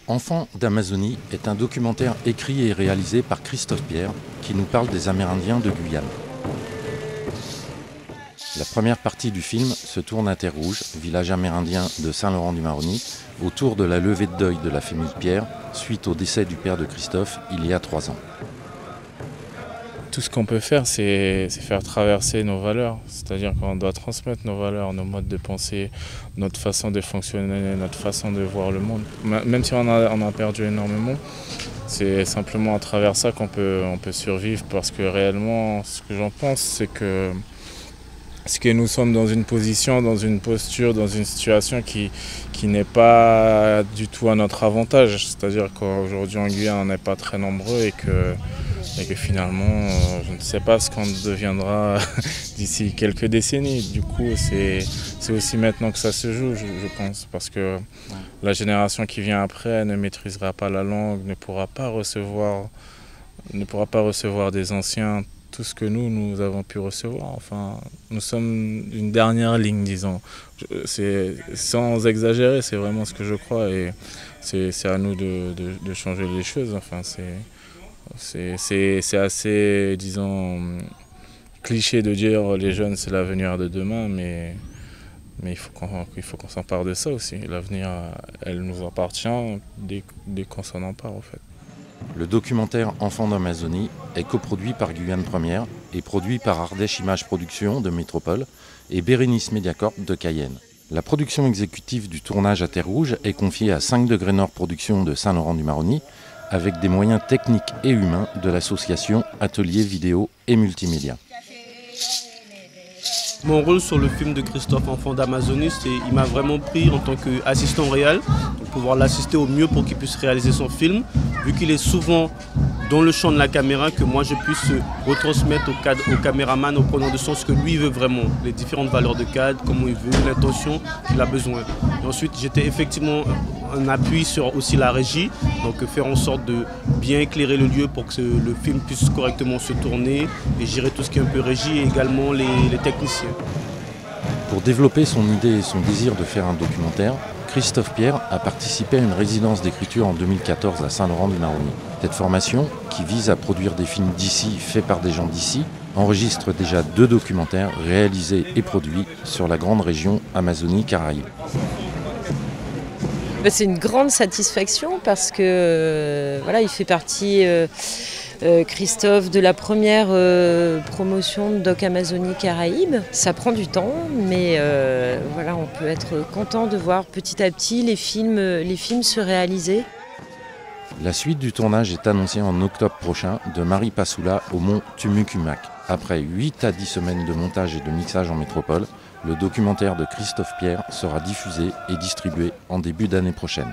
Enfants d'Amazonie est un documentaire écrit et réalisé par Christophe Pierre qui nous parle des Amérindiens de Guyane. La première partie du film se tourne à Terre-Rouge, village amérindien de Saint-Laurent-du-Maroni, autour de la levée de deuil de la famille Pierre suite au décès du père de Christophe il y a 3 ans. Tout ce qu'on peut faire, c'est faire traverser nos valeurs. C'est-à-dire qu'on doit transmettre nos valeurs, nos modes de pensée, notre façon de fonctionner, notre façon de voir le monde. Même si on a perdu énormément, c'est simplement à travers ça qu'on peut survivre. Parce que réellement, ce que j'en pense, c'est que nous sommes dans une position, dans une posture, dans une situation qui n'est pas du tout à notre avantage. C'est-à-dire qu'aujourd'hui en Guyane, on n'est pas très nombreux et que finalement, je ne sais pas ce qu'on deviendra d'ici quelques décennies. Du coup, c'est aussi maintenant que ça se joue, je pense, parce que la génération qui vient après ne maîtrisera pas la langue, ne pourra pas recevoir des anciens tout ce que nous avons pu recevoir. Enfin, nous sommes une dernière ligne, disons. Sans exagérer, c'est vraiment ce que je crois, et c'est à nous de changer les choses. Enfin, c'est assez, disons, cliché de dire les jeunes c'est l'avenir de demain, mais il faut qu'on s'empare de ça aussi. L'avenir, elle nous appartient dès qu'on s'en empare en fait. Le documentaire Enfants d'Amazonie est coproduit par Guyane Première et produit par Ardèche Images Productions de Métropole et Bérénice Mediacorp de Cayenne. La production exécutive du tournage à Terre-Rouge est confiée à 5 degrés Nord Productions de Saint-Laurent-du-Maroni avec des moyens techniques et humains de l'association Atelier Vidéo et Multimédia. Mon rôle sur le film de Christophe Enfants d'Amazonie, il m'a vraiment pris en tant qu'assistant réel, pour pouvoir l'assister au mieux pour qu'il puisse réaliser son film, vu qu'il est souvent dans le champ de la caméra, que moi je puisse retransmettre au caméraman, au preneur de son, ce que lui veut vraiment, les différentes valeurs de cadre, comment il veut, l'intention qu'il a besoin. Et ensuite j'étais effectivement un appui sur aussi la régie, donc faire en sorte de bien éclairer le lieu pour que le film puisse correctement se tourner et gérer tout ce qui est un peu régie, et également les techniciens. Pour développer son idée et son désir de faire un documentaire, Christophe Pierre a participé à une résidence d'écriture en 2014 à Saint-Laurent-du-Maroni. Cette formation, qui vise à produire des films d'ici, faits par des gens d'ici, enregistre déjà 2 documentaires réalisés et produits sur la grande région Amazonie-Caraïbes. C'est une grande satisfaction parce que voilà, il fait partie, Christophe, de la première promotion de Doc Amazonie Caraïbes. Ça prend du temps, mais voilà, on peut être content de voir petit à petit les films se réaliser. La suite du tournage est annoncée en octobre prochain de Marie Passoula au mont Tumucumac. Après 8 à 10 semaines de montage et de mixage en métropole, le documentaire de Christophe Pierre sera diffusé et distribué en début d'année prochaine.